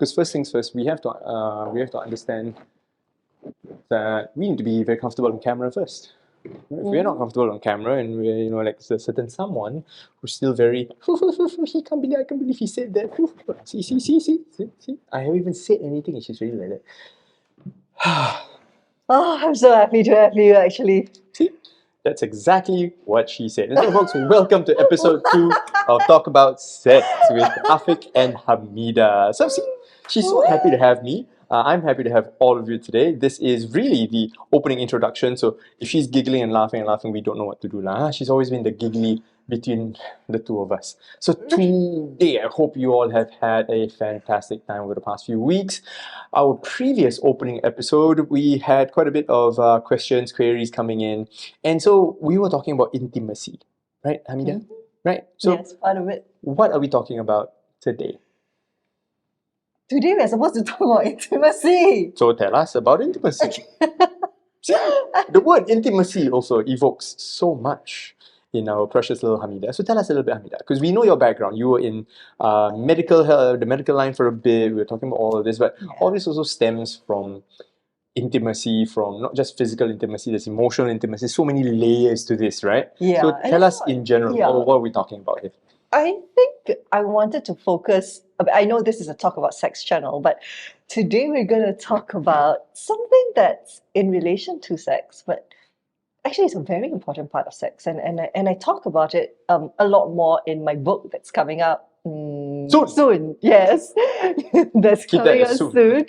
Because first things first, we have to understand that we need to be very comfortable on camera first. If we're not comfortable on camera and we're, like a certain someone who's still very, I can't believe he said that. See. I haven't even said anything and she's really like that. Oh, I'm so happy to have you actually. See, that's exactly what she said. And so, folks, welcome to episode 2 of Talk About Sex with Afiq and Hamida. So, see, she's so happy to have me. I'm happy to have all of you today. This is really the opening introduction. So, if she's giggling and laughing, we don't know what to do. She's always been the giggly between the two of us. So, today, I hope you all have had a fantastic time over the past few weeks. Our previous opening episode, we had quite a bit of questions, queries coming in. And so we were talking about intimacy, right, Hamida? Right? So Yes, part of it. what are we talking about today? Today we're supposed to talk about intimacy. So tell us about intimacy. See, the word intimacy also evokes so much in our precious little Hamida. So tell us a little bit, Hamida, because we know your background. You were in the medical line for a bit. We were talking about all of this, but all this also stems from intimacy, from not just physical intimacy, there's emotional intimacy, so many layers to this, right? Yeah. So tell us in general, what are we talking about here? I think I wanted to focus, I know this is a Talk About Sex channel, but today we're going to talk about something that's in relation to sex, but actually it's a very important part of sex. And I talk about it a lot more in my book that's coming out soon. Yes, that's coming out soon.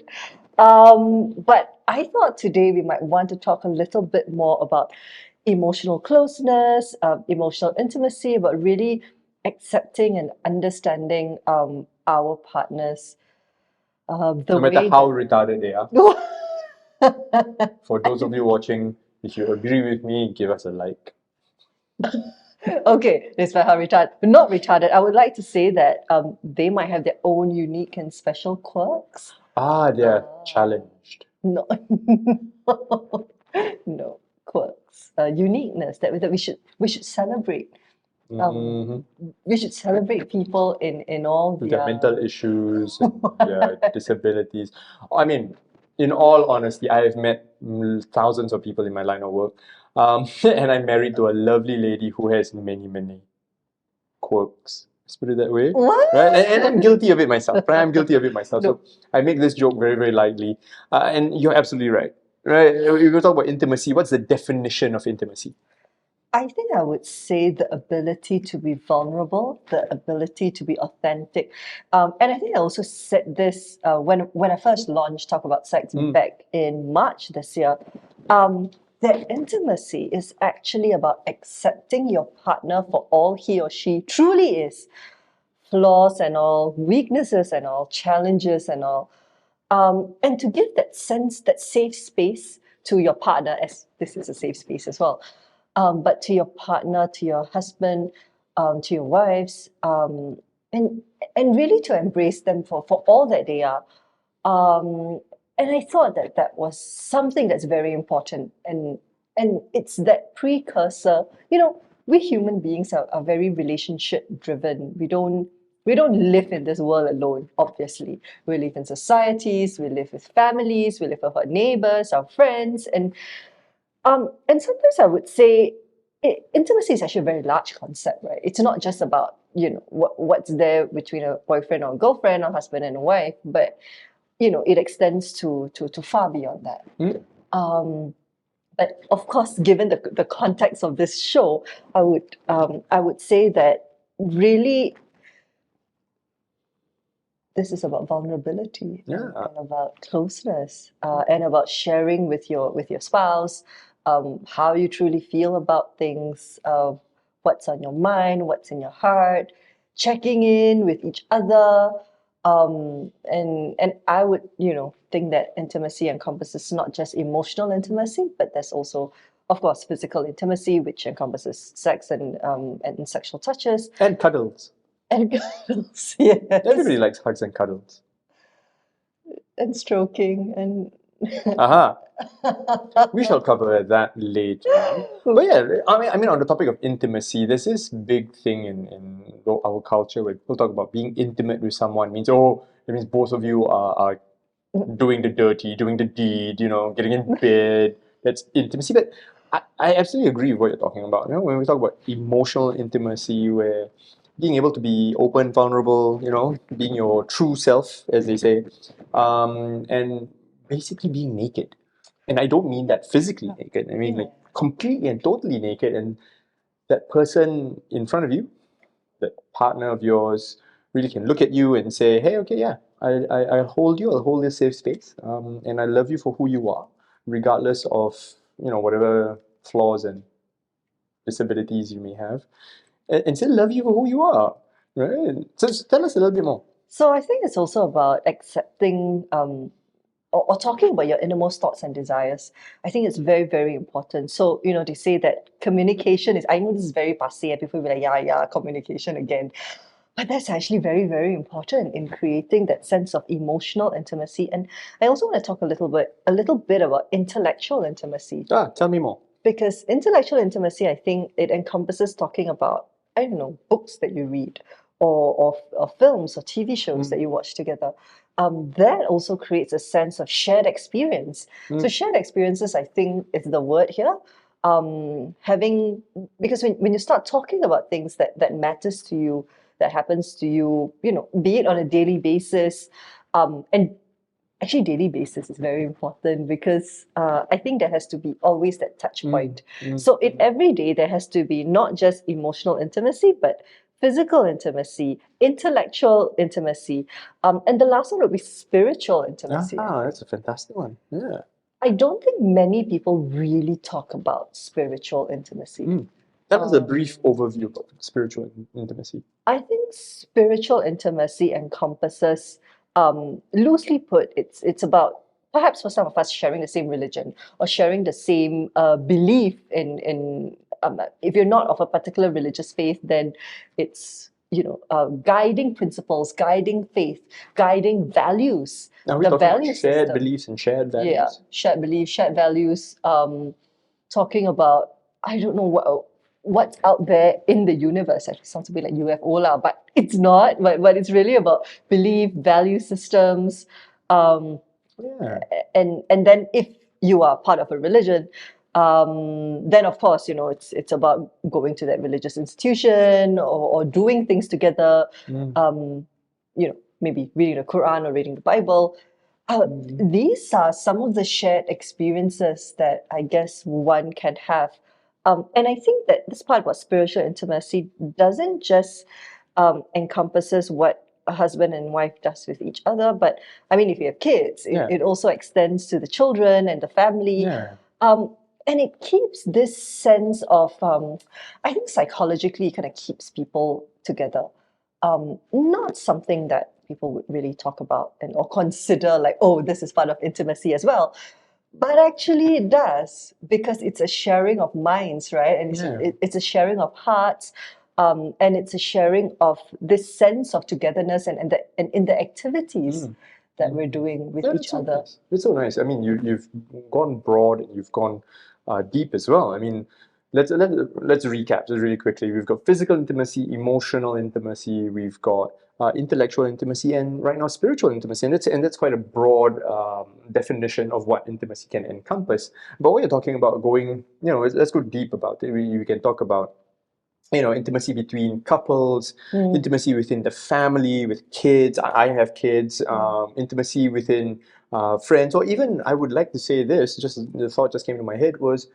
But I thought today we might want to talk a little bit more about emotional closeness, emotional intimacy, but really accepting and understanding our partners. No matter how retarded they are. For those of you watching, if you agree with me, give us a like. Okay, despite how retarded, but not retarded, I would like to say that they might have their own unique and special quirks. They're challenged. No, no quirks, uniqueness that we should celebrate. We should celebrate people in all their mental issues, and their disabilities. I mean, in all honesty, I have met thousands of people in my line of work, and I'm married to a lovely lady who has many quirks. Let's put it that way. What? Right? And I'm guilty of it myself. Right? I'm guilty of it myself. So I make this joke very lightly. And you're absolutely right. Right? If we talk about intimacy, what's the definition of intimacy? I think I would say the ability to be vulnerable, the ability to be authentic. And I think I also said this when I first launched Talk About Sex back in March this year. That intimacy is actually about accepting your partner for all he or she truly is. Flaws and all, weaknesses and all, challenges and all. And to give that sense, that safe space to your partner, as this is a safe space as well, but to your partner, to your husband, to your wives, and really to embrace them for all that they are. And I thought that was something that's very important, and it's that precursor. We human beings are very relationship driven. We don't live in this world alone, obviously. We live in societies, we live with families, we live with our neighbors, our friends, and sometimes I would say intimacy is actually a very large concept, right? It's not just about, what's there between a boyfriend or a girlfriend or husband and a wife, but, it extends to far beyond that. But of course, given the context of this show, I would say that really this is about vulnerability and about closeness and about sharing with your spouse how you truly feel about things, what's on your mind, what's in your heart, checking in with each other. And I would, think that intimacy encompasses not just emotional intimacy, but there's also, of course, physical intimacy, which encompasses sex and sexual touches. And cuddles. And cuddles, yes. Everybody likes hugs and cuddles. And stroking and... We shall cover that later. But yeah, I mean, on the topic of intimacy, there's this big thing in our culture where people talk about being intimate with someone means, It means both of you are doing the dirty, doing the deed, getting in bed. That's intimacy. But I absolutely agree with what you're talking about. When we talk about emotional intimacy, where being able to be open, vulnerable, being your true self, as they say, and basically being naked. And I don't mean that physically naked. I mean like completely and totally naked, and that person in front of you, that partner of yours, really can look at you and say, hey, okay, yeah, I'll hold you, I'll hold this safe space, and I love you for who you are, regardless of, whatever flaws and disabilities you may have, and still love you for who you are, right? So tell us a little bit more. So I think it's also about accepting or talking about your innermost thoughts and desires. I think it's very, very important. So, they say that communication is, I know this is very passé, and people will be like, yeah, communication again. But that's actually very, very important in creating that sense of emotional intimacy. And I also want to talk a little bit about intellectual intimacy. Tell me more. Because intellectual intimacy, I think it encompasses talking about, I don't know, books that you read or films or TV shows that you watch together. That also creates a sense of shared experience. So shared experiences, I think, is the word here. Having Because when you start talking about things that matters to you, that happens to you, be it on a daily basis, and actually daily basis is very important because I think there has to be always that touch point. So in every day there has to be not just emotional intimacy, but physical intimacy, intellectual intimacy, and the last one would be spiritual intimacy. That's a fantastic one. Yeah. I don't think many people really talk about spiritual intimacy. Tell us a brief overview of spiritual intimacy. I think spiritual intimacy encompasses, loosely put, it's about perhaps for some of us sharing the same religion or sharing the same belief in. If you're not of a particular religious faith, then it's guiding principles, guiding faith, guiding values. Are we The talking about value shared system. beliefs and shared values? Yeah, shared beliefs, shared values. Talking about, I don't know what's out there in the universe. Actually, sounds a bit like UFO lah, but it's not. But it's really about belief, value systems, Yeah. and then if you are part of a religion, then of course it's about going to that religious institution or doing things together. Maybe reading the Quran or reading the Bible. These are some of the shared experiences that I guess one can have. And I think that this part about spiritual intimacy doesn't just encompasses what a husband and wife does with each other, but I mean, if you have kids, it also extends to the children and the family. Yeah. And it keeps this sense of, I think psychologically, it kind of keeps people together. Not something that people would really talk about or consider like, oh, this is part of intimacy as well. But actually it does, because it's a sharing of minds, right? And it's a sharing of hearts, and it's a sharing of this sense of togetherness and in the activities that we're doing with each other. Nice. It's so nice. I mean, you've gone broad and you've gone deep as well. I mean, let's recap just really quickly. We've got physical intimacy, emotional intimacy. We've got intellectual intimacy, and right now spiritual intimacy. And that's quite a broad definition of what intimacy can encompass. But what you're talking about going, let's go deep about it. We can talk about intimacy between couples, intimacy within the family, with kids. I have kids. Intimacy within friends, or even I would like to say this. Just the thought just came to my head was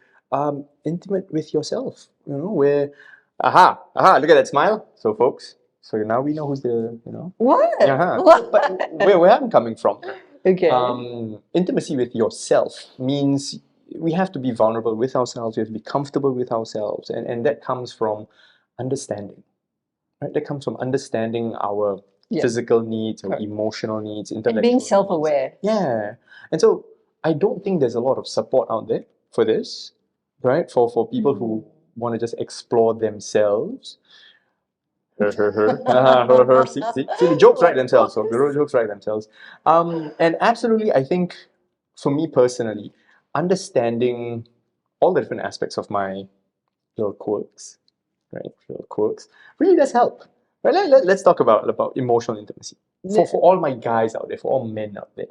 intimate with yourself. Where, look at that smile. So, folks. So now we know who's the What? What? But where I'm coming from. Okay. Intimacy with yourself means we have to be vulnerable with ourselves. We have to be comfortable with ourselves, and that comes from understanding, right? That comes from understanding our physical needs, our emotional needs, intellectual and being needs. self-aware. Yeah, and so I don't think there's a lot of support out there for this, right? For people who want to just explore themselves. See, the jokes write themselves. So the jokes write themselves. And absolutely, I think for me personally, understanding all the different aspects of my little quirks, right? Little quirks really does help. Right? Let's talk about emotional intimacy. For all my guys out there, for all men out there,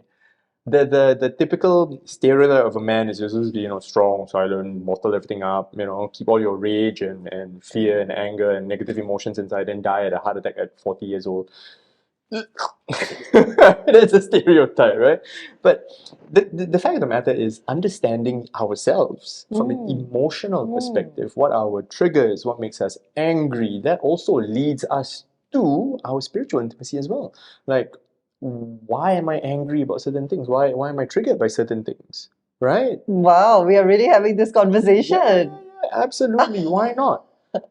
the typical stereotype of a man is just to be, strong, silent, bottle everything up, keep all your rage and fear and anger and negative emotions inside and die at a heart attack at 40 years old. That's a stereotype, right? But the fact of the matter is understanding ourselves from an emotional perspective, what our triggers, what makes us angry, that also leads us to our spiritual intimacy as well. Like, why am I angry about certain things? Why am I triggered by certain things? Right? Wow, we are really having this conversation. Absolutely. Why not?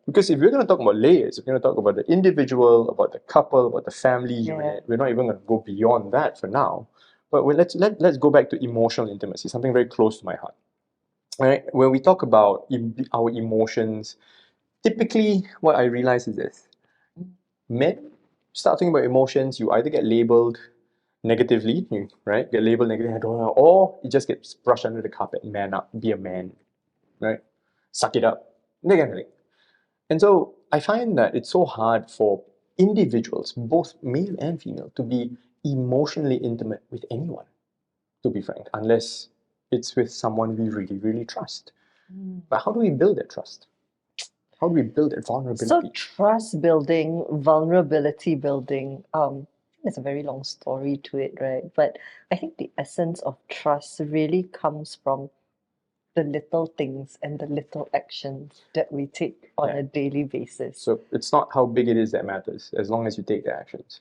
Because if we're going to talk about layers, if we're going to talk about the individual, about the couple, about the family unit, we're not even going to go beyond that for now. But let's go back to emotional intimacy, something very close to my heart. All right? When we talk about our emotions, typically what I realize is this: men start thinking about emotions, you either get labeled negatively, right? Get labeled negatively, or it just gets brushed under the carpet. Man up, be a man, right? Suck it up, that kind of thing. And so I find that it's so hard for individuals, both male and female, to be emotionally intimate with anyone, to be frank, unless it's with someone we really, really trust. But how do we build that trust? How do we build that So vulnerability? trust building, vulnerability building, there's a very long story to it, right? But I think the essence of trust really comes from the little things and the little actions that we take on Yeah. a daily basis. So it's not how big it is that matters, as long as you take the actions.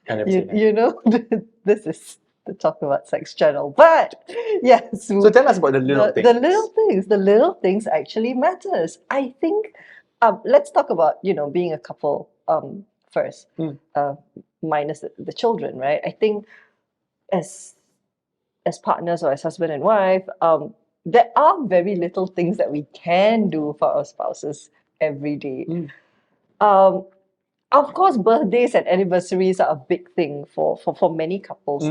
I never say that. You know, this is the Talk About Sex channel. But yes, So tell us about the little things. the little things actually matters. I think let's talk about, being a couple first. Minus the children, right? I think as partners or as husband and wife, there are very little things that we can do for our spouses every day. Um, of course, birthdays and anniversaries are a big thing for many couples.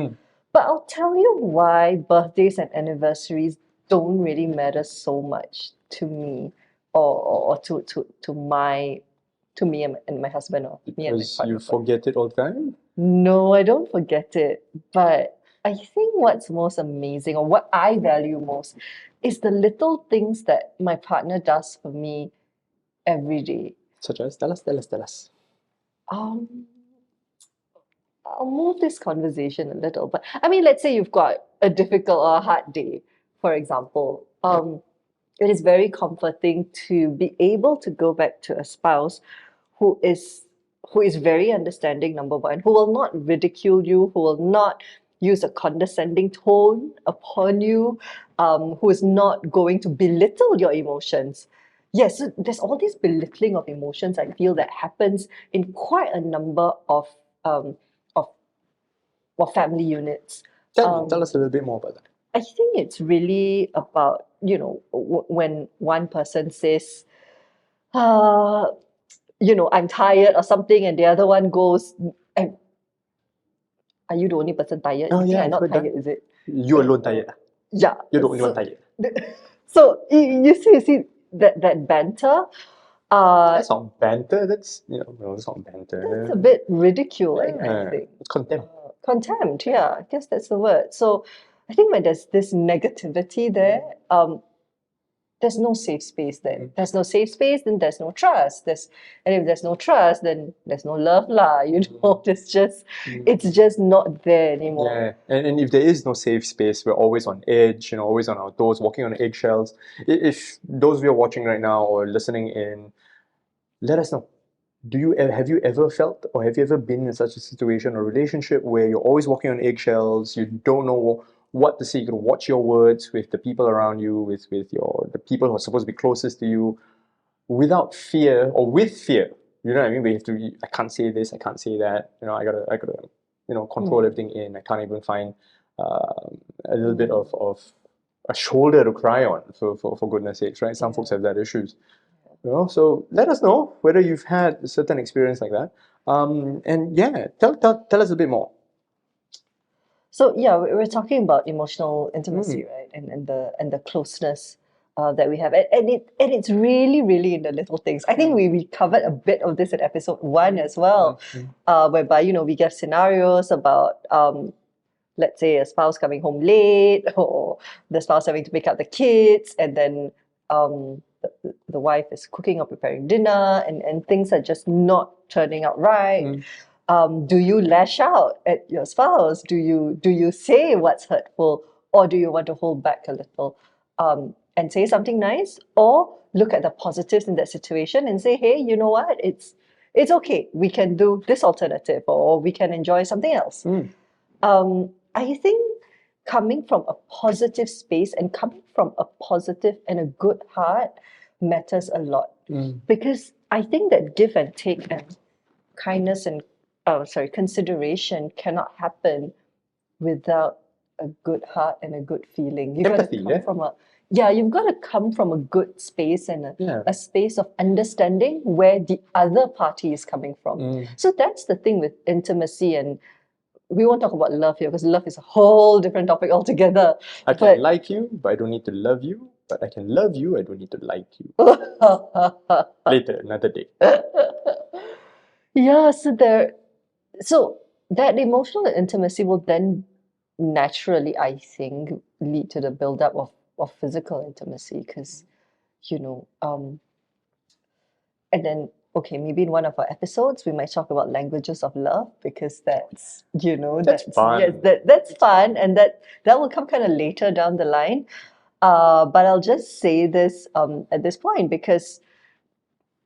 But I'll tell you why birthdays and anniversaries don't really matter so much to me or to me and my husband, or me and my Because partner. you forget it all the time? No, I don't forget it. But I think what's most amazing, or what I value most, is the little things that my partner does for me every day. Such as, tell us. Um, I'll move this conversation a little, but I mean, let's say you've got a difficult or a hard day, for example. It is very comforting to be able to go back to a spouse who is very understanding, number one, who will not ridicule you, who will not use a condescending tone upon you, who is not going to belittle your emotions. Yes, so there's all this belittling of emotions, I feel, that happens in quite a number um, of, of family units. Tell us a little bit more about that. I think it's really about, when one person says, uh, I'm tired or something, and the other one goes, are you the only person tired? Oh, You think yeah, I'm I've not heard that. tired, is it? You alone tired. Yeah. You're the only one tired. So you see that banter, That's not banter. That's, no, that's not banter. it's a bit ridicule, I Yeah, think. it's contempt. Contempt, yeah, I guess that's the word. So I think when there's this negativity there, there's no safe space then. There's no safe space, then there's no trust. And if there's no trust, then there's no love lah. It's just not there anymore. Yeah, and if there is no safe space, we're always on edge, always on our toes, walking on eggshells. If those of you are watching right now or listening in, let us know. Have you ever felt, or have you ever been in such a situation or relationship where you're always walking on eggshells, you don't know what to say, you gotta watch your words with the people around you, with the people who are supposed to be closest to you, without fear or with fear. You know what I mean? We have to. I can't say this. I can't say that. I gotta. Control everything in. I can't even find a little bit of a shoulder to cry on. For goodness sakes, right? Some folks have that issues. So let us know whether you've had a certain experience like that. And yeah, tell us a bit more. So yeah, we're talking about emotional intimacy, right? And the closeness. that we have, and it's really really in the little things. I think we covered a bit of this in episode 1 as well, whereby we get scenarios about let's say a spouse coming home late or the spouse having to pick up the kids, and then the wife is cooking or preparing dinner, and things are just not turning out right. Do you lash out at your spouse? Do you say what's hurtful, or do you want to hold back a little and say something nice, or look at the positives in that situation and say, hey, you know what? It's okay. We can do this alternative, or we can enjoy something else. I think coming from a positive space and coming from a positive and a good heart matters a lot, because I think that give and take and kindness and consideration cannot happen without a good heart and a good feeling. You've got to Empathy, come yeah? from you've got to come from a good space and Yeah. a space of understanding where the other party is coming from. So that's the thing with intimacy, and we won't talk about love here because love is a whole different topic altogether. I can like you, but I don't need to love you. But I can love you, I don't need to like you. Later, another day. Yeah, so that emotional intimacy will then naturally, I think, lead to the build-up of physical intimacy, because and then okay, maybe in one of our episodes we might talk about languages of love, because that's That's fun. yes, that's fun, and that will come kind of later down the line. But I'll just say this at this point, because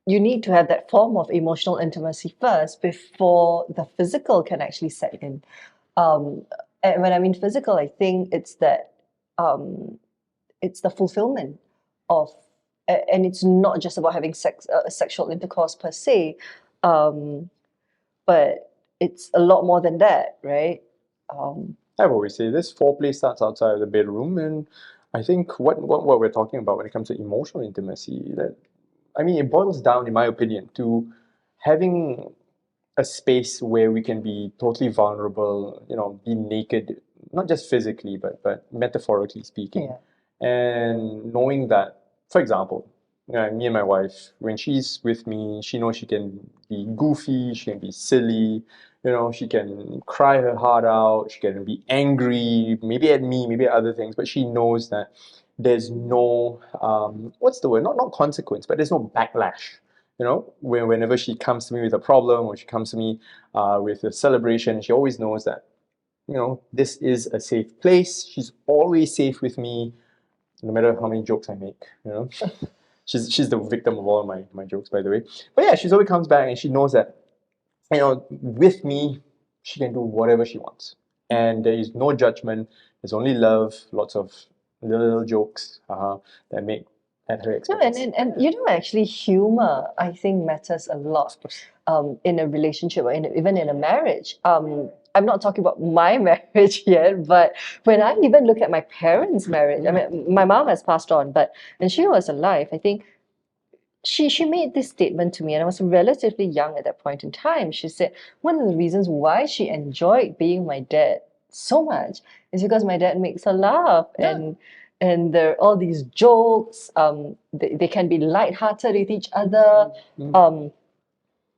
you need to have that form of emotional intimacy first before the physical can actually set in. And when I mean physical, I think it's that it's the fulfillment of, and it's not just about having sexual intercourse per se, but it's a lot more than that, right? I've always say this: foreplay starts outside of the bedroom, and I think what we're talking about when it comes to emotional intimacy, it boils down, in my opinion, to having a space where we can be totally vulnerable, be naked, not just physically, but metaphorically speaking. And knowing that, for example, me and my wife, when she's with me, she knows she can be goofy, she can be silly, she can cry her heart out, she can be angry, maybe at me, maybe at other things, but she knows that there's no, what's the word? Not consequence, but there's no backlash. Whenever she comes to me with a problem, or she comes to me with a celebration, she always knows that, this is a safe place. She's always safe with me, no matter how many jokes I make. She's the victim of all my jokes, by the way. But yeah, she's always comes back and she knows that, with me, she can do whatever she wants, and there is no judgment. There's only love, lots of little jokes that make at her No, expense. and actually, humor, I think, matters a lot in a relationship, or even in a marriage. I'm not talking about my marriage yet, but when I even look at my parents' marriage, I mean, my mom has passed on, but when she was alive, I think she made this statement to me, and I was relatively young at that point in time. She said one of the reasons why she enjoyed being my dad so much is because my dad makes her laugh, and there are all these jokes. They can be lighthearted with each other.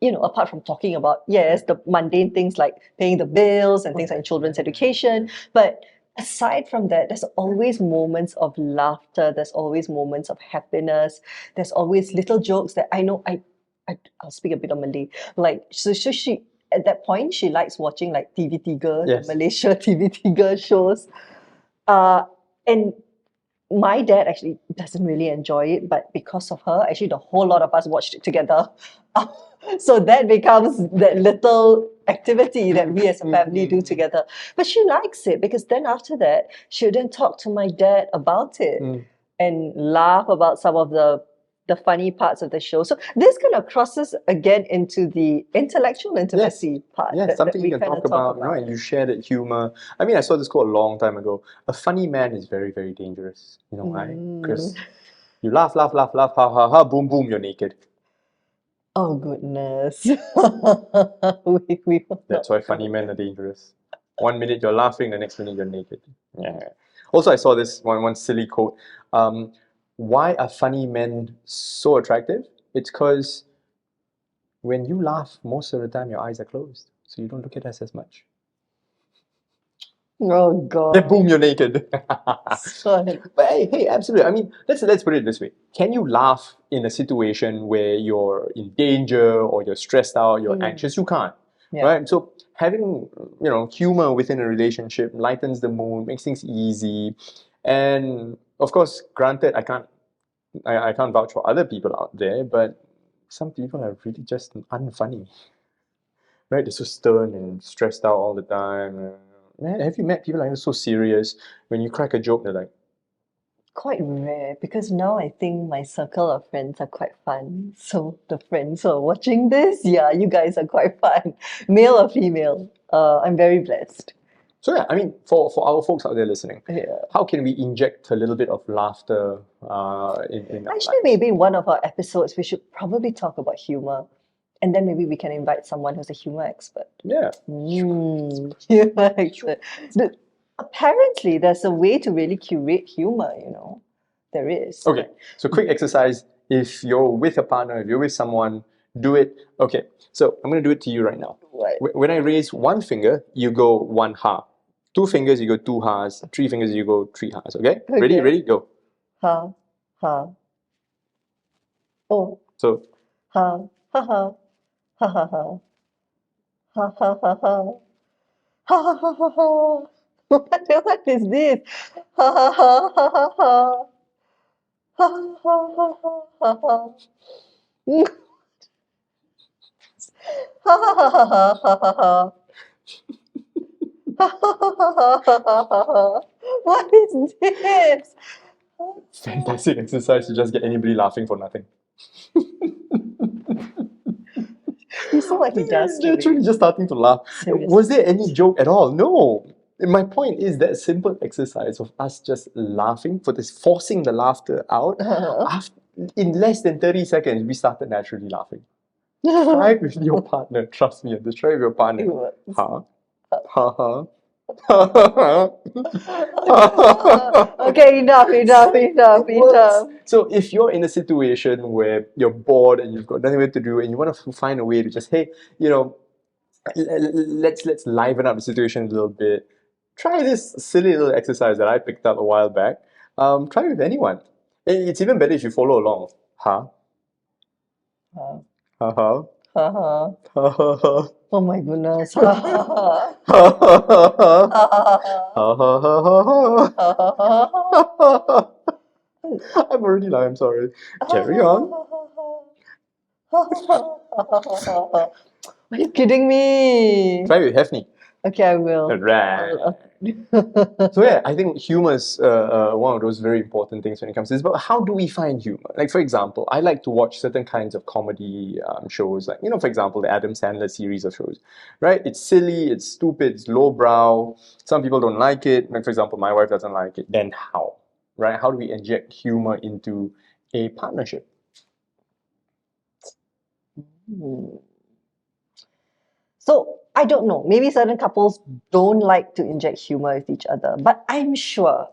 Apart from talking about, yes, the mundane things like paying the bills and things like children's education, but aside from that, there's always moments of laughter, there's always moments of happiness, there's always little jokes that I know I'll speak a bit of Malay. Like, so she, at that point, she likes watching like TV3, Yes. Malaysia TV3 shows. And my dad actually doesn't really enjoy it, but because of her, actually the whole lot of us watched it together. So that becomes that little activity that we as a family do together. But she likes it, because then after that, she would then talk to my dad about it and laugh about some of the funny parts of the show. So this kind of crosses again into the intellectual intimacy part. Yeah, that something we you can kinda talk about, and you share that humor. I saw this quote a long time ago. A funny man is very, very dangerous. You know why? Because you laugh, laugh, laugh, laugh, ha, ha, ha, boom, boom, you're naked. Oh goodness. That's why funny men are dangerous. 1 minute you're laughing, the next minute you're naked. Yeah. Also, I saw this one silly quote. why are funny men so attractive? It's because when you laugh, most of the time your eyes are closed, so you don't look at us as much. Oh Then God. boom, you're naked. Sorry. But hey, absolutely. I mean, let's put it this way: can you laugh in a situation where you're in danger or you're stressed out, you're anxious? You can't, Yeah. right? So having humor within a relationship lightens the mood, makes things easy, and of course, granted, I can't vouch for other people out there, but some people are really just unfunny, right? They're so stern and stressed out all the time. Man, have you met people like so serious? When you crack a joke, they're like, Quite rare because now I think my circle of friends are quite fun. So the friends who are watching this, yeah, you guys are quite fun. Male or female, I'm very blessed. so yeah, I mean, for our folks out there listening, Yeah. how can we inject a little bit of laughter in our Actually, lives? maybe in one of our episodes, we should probably talk about humor. And then maybe we can invite someone who's a humor expert. Yeah. Humor expert. Apparently, there's a way to really curate humor, you know. There is. Okay, so quick exercise. If you're with a partner, if you're with someone, do it. Okay, so I'm going to do it to you right now. Right. When I raise one finger, you go one ha. Two fingers, you go two ha's. Three fingers, you go three ha's. Okay? Ready? Okay. Ready? Go. Ha, ha. Oh, So, ha, ha, ha, ha, ha, ha. Ha, ha, ha, ha. Ha, ha, ha, ha, ha. What is this? Ha, ha, ha, ha, ha, ha. Ha, ha, ha, ha, ha, ha. Ha, ha, ha, ha, ha, ha, ha. What is this? fantastic exercise to just get anybody laughing for nothing. You saw what he does to Literally me. just starting to laugh. Seriously. Was there any joke at all? No. My point is that simple exercise of us just laughing, for this forcing the laughter out, after, in less than 30 seconds, we started naturally laughing. Try it with your partner. Trust me, just try it with your partner. It works. Ha. Ha ha. Ha Okay, enough. So if you're in a situation where you're bored and you've got nothing to do and you want to find a way to just, hey, let's liven up the situation a little bit. Try this silly little exercise that I picked up a while back. Try it with anyone. It's even better if you follow along. Ha. Ha, Ha ha. ha, ha. Ha ha ha. Oh my goodness. Ha, ha, ha. Ha ha ha ha. Ha, ha, Ha ha ha ha ha. ha, ha, Ha ha. I'm already lying, I'm sorry. Carry on. ha. Are you kidding me? Try with Hefni. Okay, I will. Right. So yeah, I think humor is one of those very important things when it comes to this. But how do we find humor? Like for example, I like to watch certain kinds of comedy shows, like for example, the Adam Sandler series of shows. Right? It's silly, it's stupid, it's lowbrow. Some people don't like it. Like for example, my wife doesn't like it. Then how? Right? How do we inject humor into a partnership? So I don't know. Maybe certain couples don't like to inject humor with each other, but I'm sure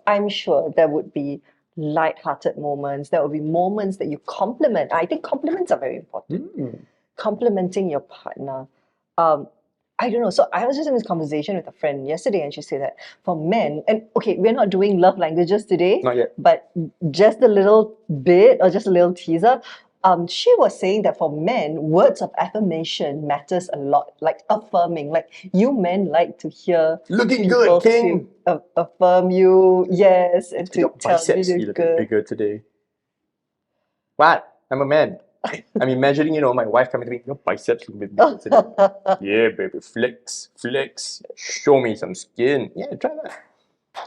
there would be light-hearted moments. There will be moments that you compliment. I think compliments are very important. Complimenting your partner. I don't know. So I was just in this conversation with a friend yesterday, and she said that for men, and okay, we're not doing love languages today, Not yet. but just a little bit or just a little teaser. She was saying that for men, words of affirmation matters a lot, like affirming. Like you men like to hear Looking people good, King. to affirm you, yes, and to Your tell you biceps you're feel a bit good. bigger today. What? I'm a man. I'm imagining, my wife coming to me, your biceps look a bit bigger today. Yeah, baby, flex, flex. Show me some skin. Yeah, try that.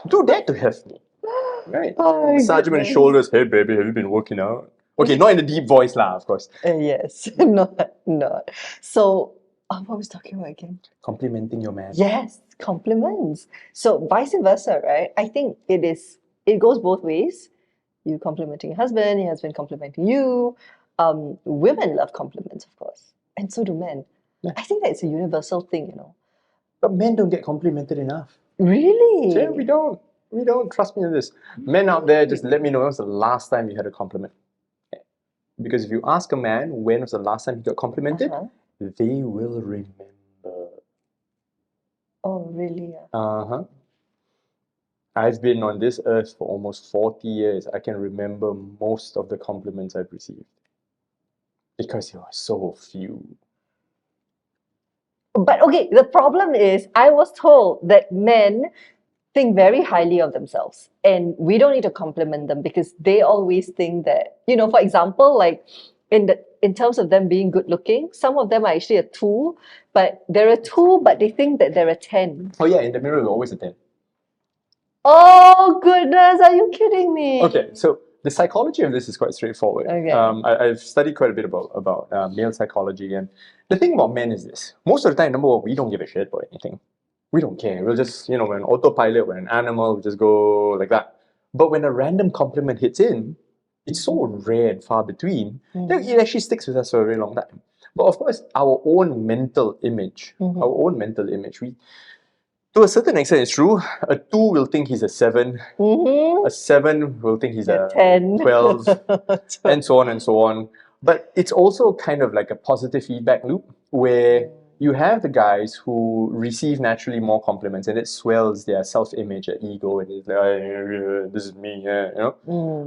Do that to have me. Right? Oh my Massage him on the goodness. shoulders. Hey, baby, have you been working out? Okay, not in the deep voice lah, of course. Yes, not. So, what was I talking about again? Complimenting your man. Yes, compliments. So vice versa, right? I think it goes both ways. You complimenting your husband complimenting you. Women love compliments, of course, and so do men. Yeah. I think that it's a universal thing, But men don't get complimented enough. Really? Yeah, we don't. We don't. Trust me on this. Men out there, just let me know when was the last time you had a compliment. Because if you ask a man when was the last time he got complimented, they will remember. Oh, really? Uh-huh. I've been on this earth for almost 40 years. I can remember most of the compliments I've received. Because there were so few. But okay, the problem is, I was told that men think very highly of themselves, and we don't need to compliment them because they always think that, for example, like in terms of them being good looking, some of them are actually a 2, but they're a 2, but they think that they're a 10. Oh yeah, in the mirror, we're always a 10. Oh goodness, are you kidding me? Okay, so the psychology of this is quite straightforward. Okay. I've studied quite a bit about male psychology, and the thing about men is this: most of the time, number one, we don't give a shit about anything. We don't care. We'll just, we're an autopilot, we're an animal, we just go like that. But when a random compliment hits in, it's so rare and far between that it actually sticks with us for a very long time. But of course, our own mental image, we, to a certain extent, it's true. A 2 will think he's a 7. A 7 will think he's a 10. 12, and so on and so on. But it's also kind of like a positive feedback loop where you have the guys who receive naturally more compliments and it swells their self-image, their ego, and it's like, this is me, and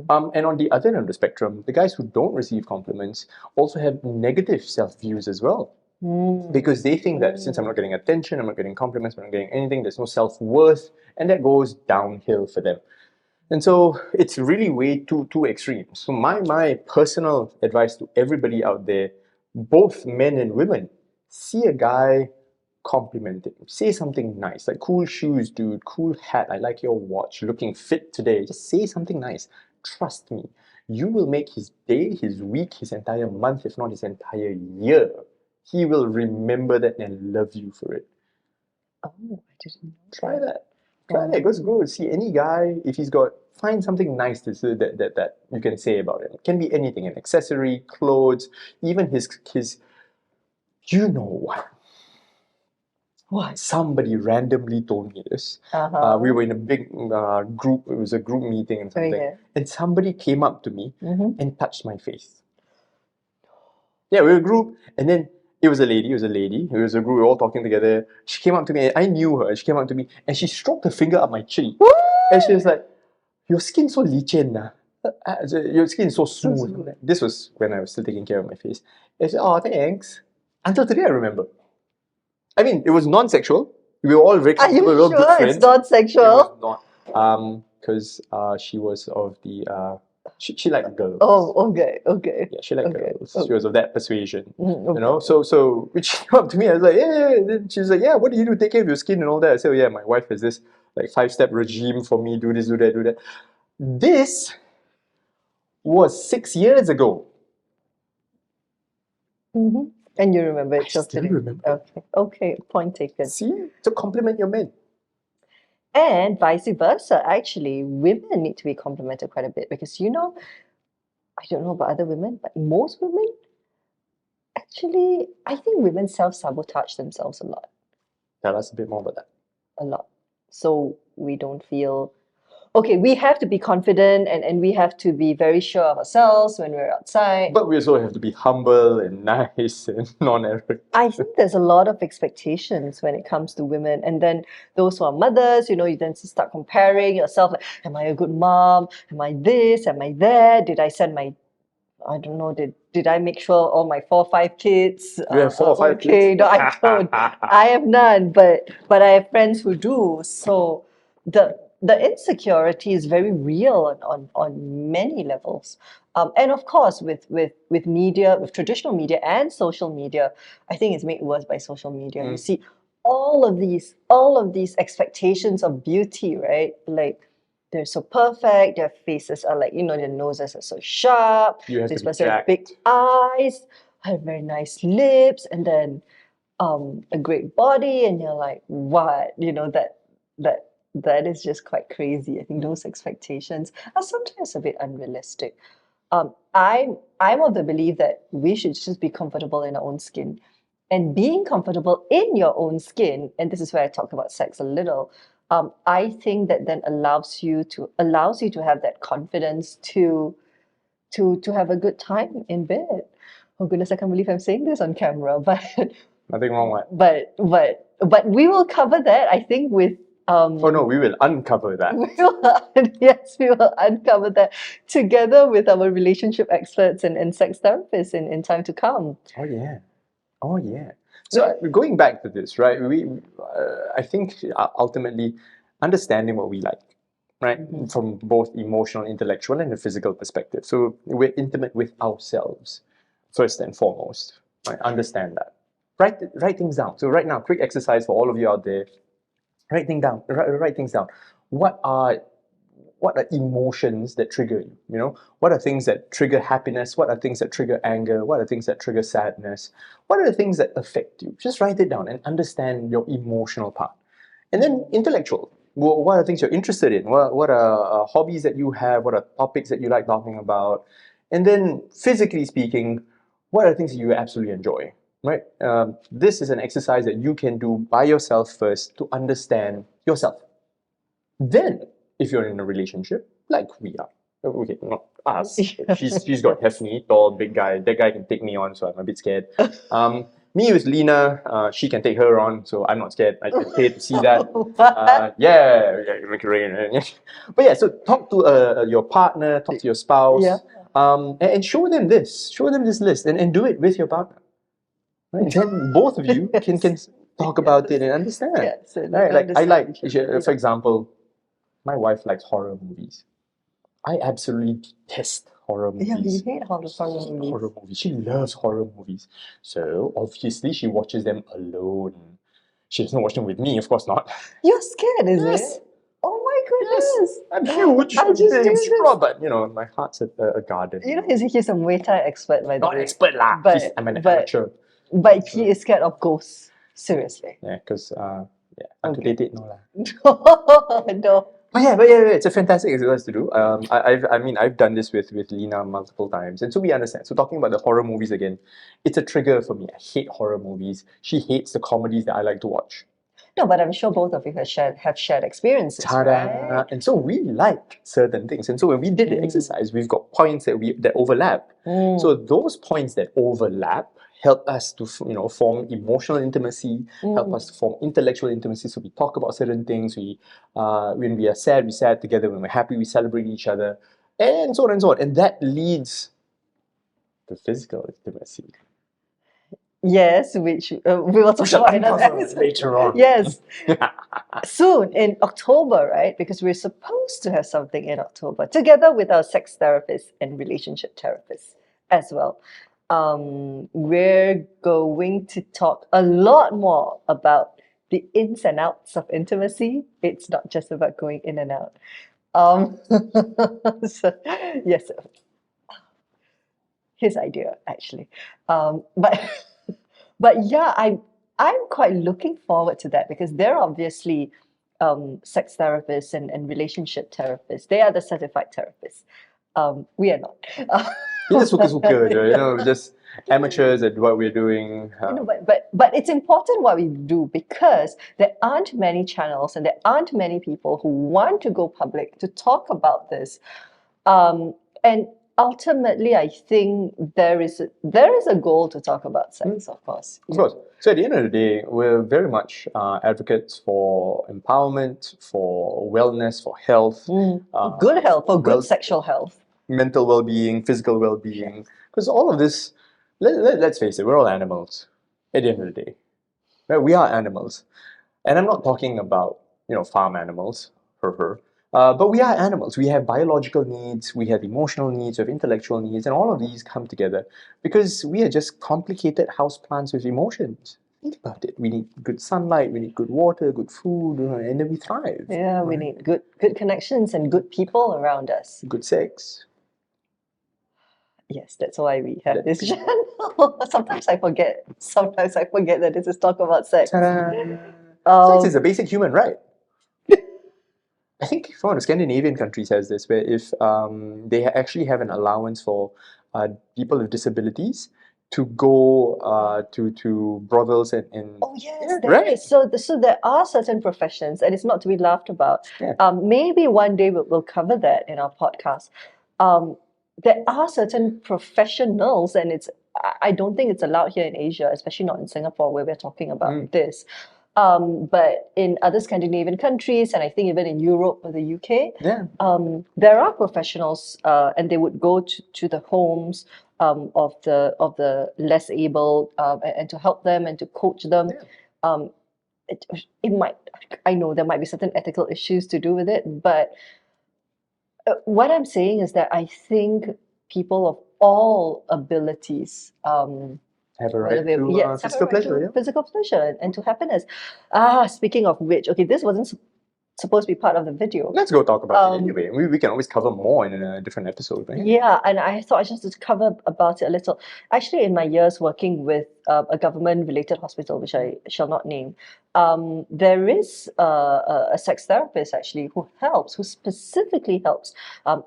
on the other end of the spectrum, the guys who don't receive compliments also have negative self-views as well. Because they think that since I'm not getting attention, I'm not getting compliments, I'm not getting anything, there's no self-worth, and that goes downhill for them. And so it's really way too extreme. So my personal advice to everybody out there, both men and women, see a guy, compliment him. Say something nice, like cool shoes, dude, cool hat, I like your watch, looking fit today. Just say something nice. Trust me, you will make his day, his week, his entire month, if not his entire year. He will remember that and love you for it. Oh, I didn't know. Try that. Try that. Go see any guy, if he's got, find something nice to say that you can say about him. It can be anything, an accessory, clothes, even his you know what? What? Somebody randomly told me this. We were in a big group, it was a group meeting and something. yeah. And somebody came up to me and touched my face. Yeah, we were a group, and then it was a lady, it was a group, we were all talking together. She came up to me, and I knew her, she came up to me, and she stroked her finger up my chin. And she was like, your skin so lichen, your skin is so smooth. This was when I was still taking care of my face. And I said, oh, thanks. Until today, I remember. I mean, it was non-sexual. We were all very Are you comfortable, we were all good sure friends. it's not sexual? It was not. Because she was of the she liked girls. Oh, okay. Yeah, she liked Okay. girls. She was of that persuasion. Okay. You know, so when she came up to me, I was like, yeah. Then she was like, yeah, what do you do? Take care of your skin and all that. I said, oh yeah, my wife has this like 5-step regime for me. Do this, do that, do that. This was 6 years ago. And you remember it I till still today? remember. Okay, point taken. See, to compliment your men. And vice versa, actually, women need to be complimented quite a bit because, I don't know about other women, but most women, actually, I think women self-sabotage themselves a lot. Tell us a bit more about that. A lot. So we don't feel, okay, we have to be confident and we have to be very sure of ourselves when we're outside. But we also have to be humble and nice and non-arrogant. I think there's a lot of expectations when it comes to women. And then those who are mothers, you then start comparing yourself, like, am I a good mom? Am I this? Am I that? Did I send my, I don't know, did I make sure all my 4 or 5 kids You have 4 or 5 okay? kids? No, I don't. I have none, but I have friends who do. So the insecurity is very real on many levels. And of course, with media, with traditional media and social media, I think it's made worse by social media. You see all of these expectations of beauty, right? Like they're so perfect, their faces are like, their noses are so sharp, You have this to be person has jacked. big eyes, have very nice lips, and then a great body, and you're like, what? That is just quite crazy. I think those expectations are sometimes a bit unrealistic. I'm of the belief that we should just be comfortable in our own skin. And being comfortable in your own skin, and this is where I talk about sex a little, I think that then allows you to have that confidence to have a good time in bed. Oh goodness, I can't believe I'm saying this on camera, but Nothing wrong with but we will cover that, I think, with Oh no, we will uncover that. yes, we will uncover that together with our relationship experts and sex therapists in time to come. Oh yeah. Oh yeah. So going back to this, right? I think ultimately understanding what we like, right, from both emotional, intellectual, and a physical perspective. So we're intimate with ourselves first and foremost. Right? Understand that. Write things down. So right now, quick exercise for all of you out there. Write things down. What are emotions that trigger you? You know, what are things that trigger happiness? What are things that trigger anger? What are things that trigger sadness? What are the things that affect you? Just write it down and understand your emotional part. And then intellectual. What are things you're interested in? What are hobbies that you have? What are topics that you like talking about? And then physically speaking, what are things that you absolutely enjoy? Right? This is an exercise that you can do by yourself first to understand yourself. Then, if you're in a relationship, like we are, okay, not us. She's got Hefni, tall, big guy. That guy can take me on, so I'm a bit scared. Me with Lena, she can take her on, so I'm not scared. I pay to see that. Make it rain. But yeah, so talk to your partner, talk to your spouse, Yeah. and show them this list, and do it with your partner. Right? Then both of you can talk about it and understand. Yes, and Right? Like I like, understand. for example, my wife likes horror movies. I absolutely detest horror Yeah, you movies. hate horror movies. Horror movies. She loves horror movies. So obviously she watches them alone. She doesn't watch them with me, of course not. You're scared, is Yes. it? Oh my goodness! I'm huge. I I'm just big, knew I'm this. strong, but my heart's a garden. You know, he's a Muay Thai expert, by the Not way. expert lah. I'm an amateur. But he is scared of ghosts. Seriously. Yeah, because Okay. unto no lah. No. But yeah, it's a fantastic exercise to do. I've done this with Lena multiple times, and so we understand. So talking about the horror movies again, it's a trigger for me. I hate horror movies. She hates the comedies that I like to watch. No, but I'm sure both of you have shared experiences, Ta-da! right? And so we like certain things, and so when we did the exercise, we've got points that overlap. So those points that overlap help us to form emotional intimacy, help us to form intellectual intimacy. So we talk about certain things. When we are sad, we sad together. When we're happy, we celebrate each other, and so on and so on. And that leads to physical intimacy. Yes, which we will talk about in another episode later on. Yes, soon in October, right? Because we're supposed to have something in October together with our sex therapists and relationship therapists as well. We're going to talk a lot more about the ins and outs of intimacy. It's not just about going in and out. So, yes, his idea actually. But but yeah, I'm quite looking forward to that because they're obviously sex therapists and relationship therapists. They are the certified therapists. We are not. We're just suka-suka, just amateurs at what we're doing. But it's important what we do because there aren't many channels and there aren't many people who want to go public to talk about this. And ultimately, I think there is a goal to talk about sex, of course. Of course. So at the end of the day, we're very much advocates for empowerment, for wellness, for health. Good health, for good sexual health. Mental well-being, physical well-being. Because all of this, let's face it, we're all animals at the end of the day. Right? We are animals. And I'm not talking about, farm animals, but we are animals. We have biological needs, we have emotional needs, we have intellectual needs, and all of these come together because we are just complicated houseplants with emotions. Think about it. We need good sunlight, we need good water, good food, and then we thrive. Yeah, we need good connections and good people around us. Good sex. Yes, that's why we have this channel. Sometimes I forget that this is Talk About Sex. Sex is a basic human right. I think one of the Scandinavian countries has this, where if they actually have an allowance for people with disabilities to go to brothels and Oh yes, yeah, there right. is. So there are certain professions, and it's not to be laughed about. Yeah. Maybe one day we'll cover that in our podcast. Um, there are certain professionals, and I don't think it's allowed here in Asia, especially not in Singapore where we're talking about this. But in other Scandinavian countries, and I think even in Europe or the UK, Yeah. there are professionals, and they would go to the homes of the less able, and to help them and to coach them. Yeah. Um, it might, I know there might be certain ethical issues to do with it, but what I'm saying is that I think people of all abilities, Have a whether right we to yes, have a physical right pleasure, to yeah. physical pleasure and to happiness. Speaking of which, okay, this wasn't supposed to be part of the video. Let's go talk about it Um, anyway. We can always cover more in a different episode, right? Yeah, and I thought I just to cover about it a little. Actually, in my years working with a government-related hospital, which I shall not name, there is a sex therapist actually who specifically helps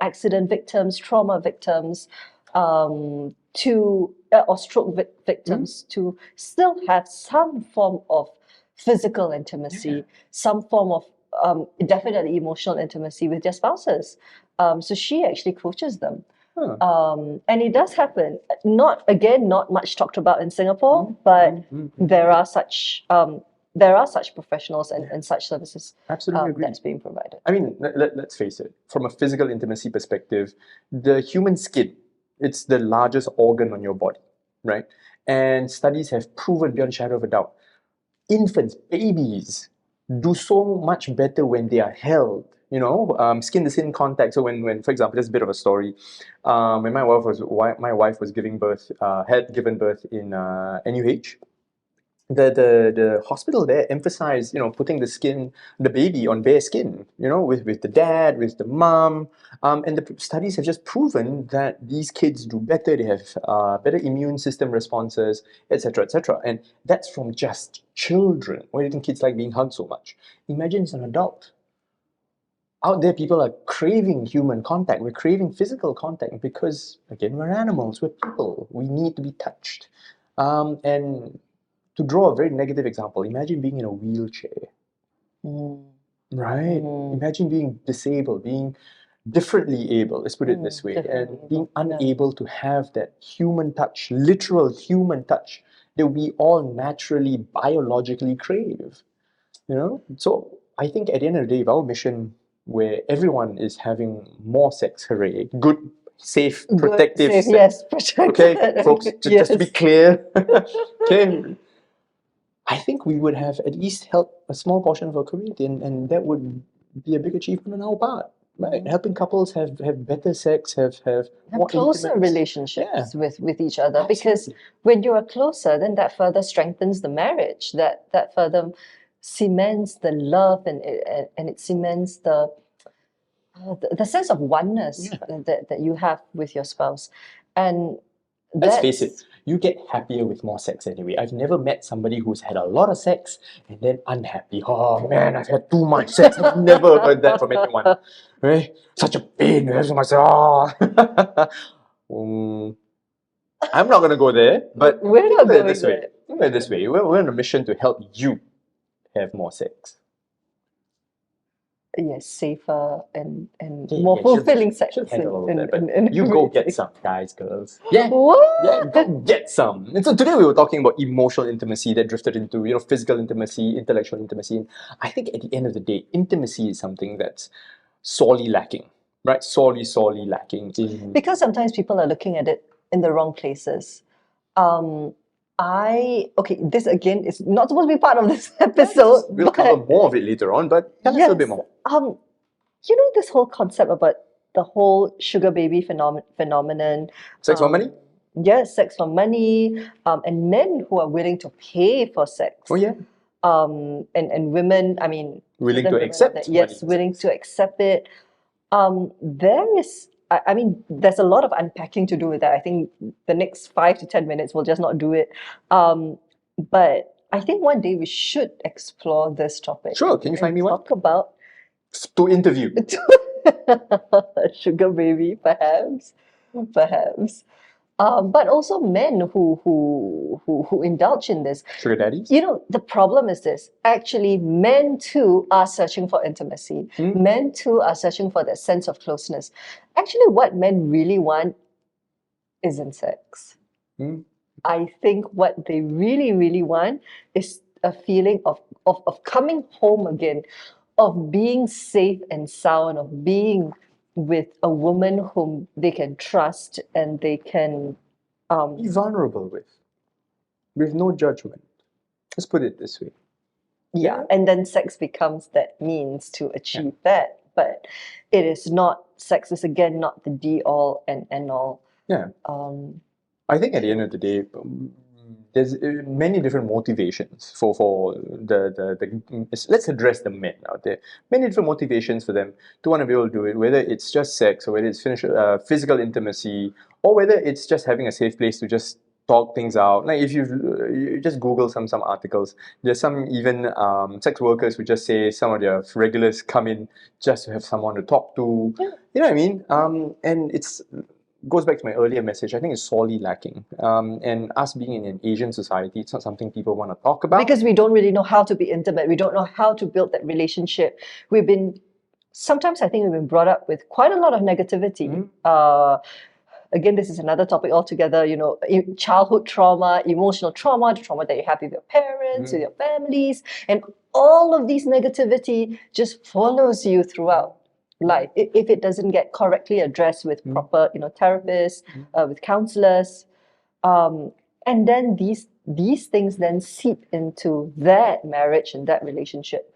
accident victims, trauma victims, or stroke victims to still have some form of physical intimacy, some form of definitely emotional intimacy with their spouses. So she actually coaches them. Huh. And it does happen. Not much talked about in Singapore, but there are such professionals and such services Absolutely agree. that's being provided. I mean, let's face it, from a physical intimacy perspective, the human skin, it's the largest organ on your body, right? And studies have proven beyond a shadow of a doubt, infants, babies, do so much better when they are held. Skin to skin contact. So when, for example, there's a bit of a story. When my wife was giving birth, had given birth in NUH. The hospital there emphasized, putting the baby on bare skin, with the dad, with the mom, and the studies have just proven that these kids do better. They have better immune system responses, etc., etc. And that's from just children. Why do you think kids like being hugged so much? Imagine as an adult. Out there, people are craving human contact. We're craving physical contact because, again, we're animals. We're people. We need to be touched. And to draw a very negative example, imagine being in a wheelchair, right? Imagine being disabled, being differently able, let's put it this way, and being unable to have that human touch, literal human touch that we all naturally, biologically crave. So I think at the end of the day, if our mission where everyone is having more sex, hooray, good, safe, protective Safe, sex. yes, protected. Okay, folks, just to be Yes. clear. Okay, I think we would have at least helped a small portion of our community, and that would be a big achievement on our part, right? Helping couples have better sex, have more closer intimate relationships with each other, Absolutely. because when you are closer, then that further strengthens the marriage, that further cements the love, and it cements the sense of oneness that you have with your spouse. And Let's face it, that's you get happier with more sex anyway. I've never met somebody who's had a lot of sex and then unhappy. Oh man, I've had too much sex. I've never heard that from anyone. Right? Such a pain to have so much. Oh. I'm not gonna go there, but We're think not of it going this way. there. Think of it this way. We're on a mission to help you have more sex. yes, safer and Yeah, more yeah, she'll- fulfilling sex. she'll handle all of in- that, but in you go get everything. some, guys, girls. Yeah. What? Yeah, go get some. And so today we were talking about emotional intimacy that drifted into, physical intimacy, intellectual intimacy. And I think at the end of the day, intimacy is something that's sorely lacking, right? Sorely lacking in. Because sometimes people are looking at it in the wrong places. This again is not supposed to be part of this episode. We'll but cover more of it later on, but tell us a little bit more. This whole concept about the whole sugar baby phenomenon. Sex for money? Yes, sex for money, and men who are willing to pay for sex. Oh yeah. And women, I mean, Willing certain to women accept that- money yes, for willing sex. to accept it. There is, I mean, there's a lot of unpacking to do with that. I think the next 5 to 10 minutes will just not do it. But I think one day we should explore this topic. Sure, can you find me one? Talk about To interview. sugar baby, perhaps. But also men who indulge in this. Sugar daddies? You know, the problem is this. Actually, men too are searching for intimacy. Men too are searching for that sense of closeness. Actually, what men really want isn't sex. Hmm? I think what they really, really want is a feeling of coming home again, of being safe and sound, of being with a woman whom they can trust and they can Be vulnerable with no judgment. Let's put it this way. yeah, and then sex becomes that means to achieve that. But it is not, sex is again not the be all and end all. Yeah. Um, I think at the end of the day, there's many different motivations for let's address the men out there. Many different motivations for them to want to be able to do it, whether it's just sex or whether it's physical intimacy or whether it's just having a safe place to just talk things out. Like if you just Google some articles, there's some even sex workers who just say some of their regulars come in just to have someone to talk to. Yeah. You know what I mean? And it's goes back to my earlier message. I think it's sorely lacking. And us being in an Asian society, it's not something people want to talk about. because we don't really know how to be intimate. We don't know how to build that relationship. Sometimes I think we've been brought up with quite a lot of negativity. Again, this is another topic altogether, you know, childhood trauma, emotional trauma, the trauma that you have with your parents, with your families, and all of these negativity just follows you throughout life if it doesn't get correctly addressed with proper, you know, therapists, with counselors. And then these things then seep into that marriage and that relationship.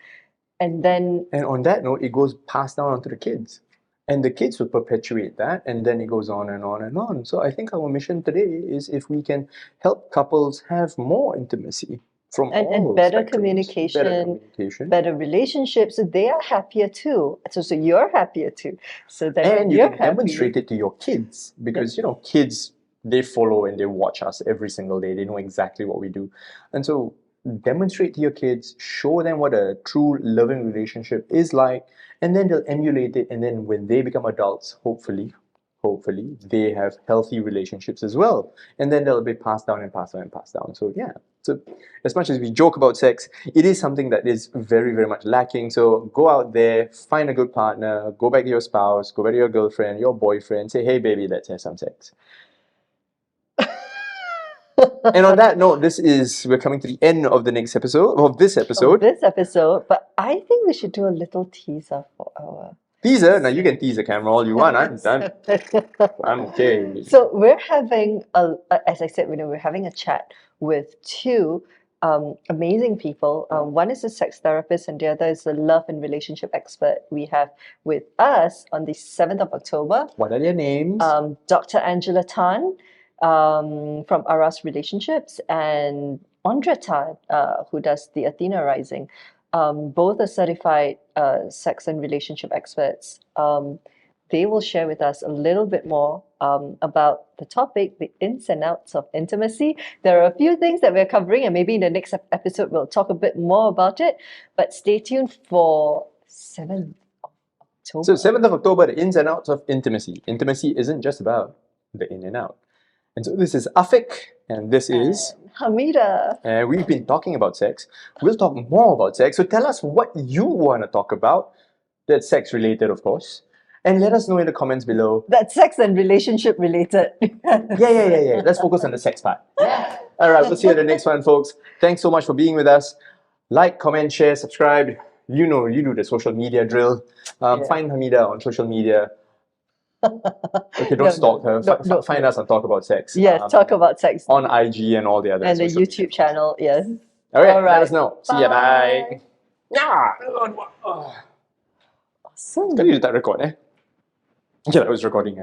And then And on that note, it goes passed down onto the kids. And the kids will perpetuate that, and then it goes on and on and on. So I think our mission today is if we can help couples have more intimacy from all and better spectrums, communication, better communication, better relationships, so they are happier too. So you're happier too. So then and you you're can happy. demonstrate it to your kids because you know kids, they follow and they watch us every single day. They know exactly what we do, and so demonstrate to your kids, show them what a true loving relationship is like, and then they'll emulate it. And then when they become adults, hopefully they have healthy relationships as well, and then they'll be passed down and passed down and passed down. So yeah, so as much as we joke about sex, it is something that is very, very much lacking. So go out there, find a good partner, go back to your spouse, go back to your girlfriend, your boyfriend, say, hey baby, let's have some sex. And on that note, we're coming to the end of the next episode, of this episode. But I think we should do a little teaser for our Teaser. Now you can tease the camera all you want. I'm okay. So we're having as I said, you know, we're having a chat with two amazing people. One is a sex therapist, and the other is a love and relationship expert. We have with us on the 7th of October. What are their names? Dr. Angela Tan from Aras Relationships, and Andrea Tan, who does the Athena Rising. Both are certified sex and relationship experts. They will share with us a little bit more about the topic, the ins and outs of intimacy. There are a few things that we're covering, and maybe in the next episode we'll talk a bit more about it. But stay tuned for 7th of October. So 7th of October, the ins and outs of intimacy. Intimacy isn't just about the in and out. And so this is Afik, and this is Hamida. And we've been talking about sex. We'll talk more about sex. So tell us what you want to talk about. That's sex related, of course. And let us know in the comments below. That's sex and relationship related. Yeah. Let's focus on the sex part. All right, we'll see you in the next one, folks. Thanks so much for being with us. Like, comment, share, subscribe. You know, you do the social media drill. Find Hamida on social media. Okay, don't stalk her. Find us on Talk About Sex. Yes, Talk About Sex. On IG and all the other and the social YouTube channel, yes. All right, All right. let us know. See ya, bye. Yeah. Awesome. Kali letak record eh? Okay, that was recording.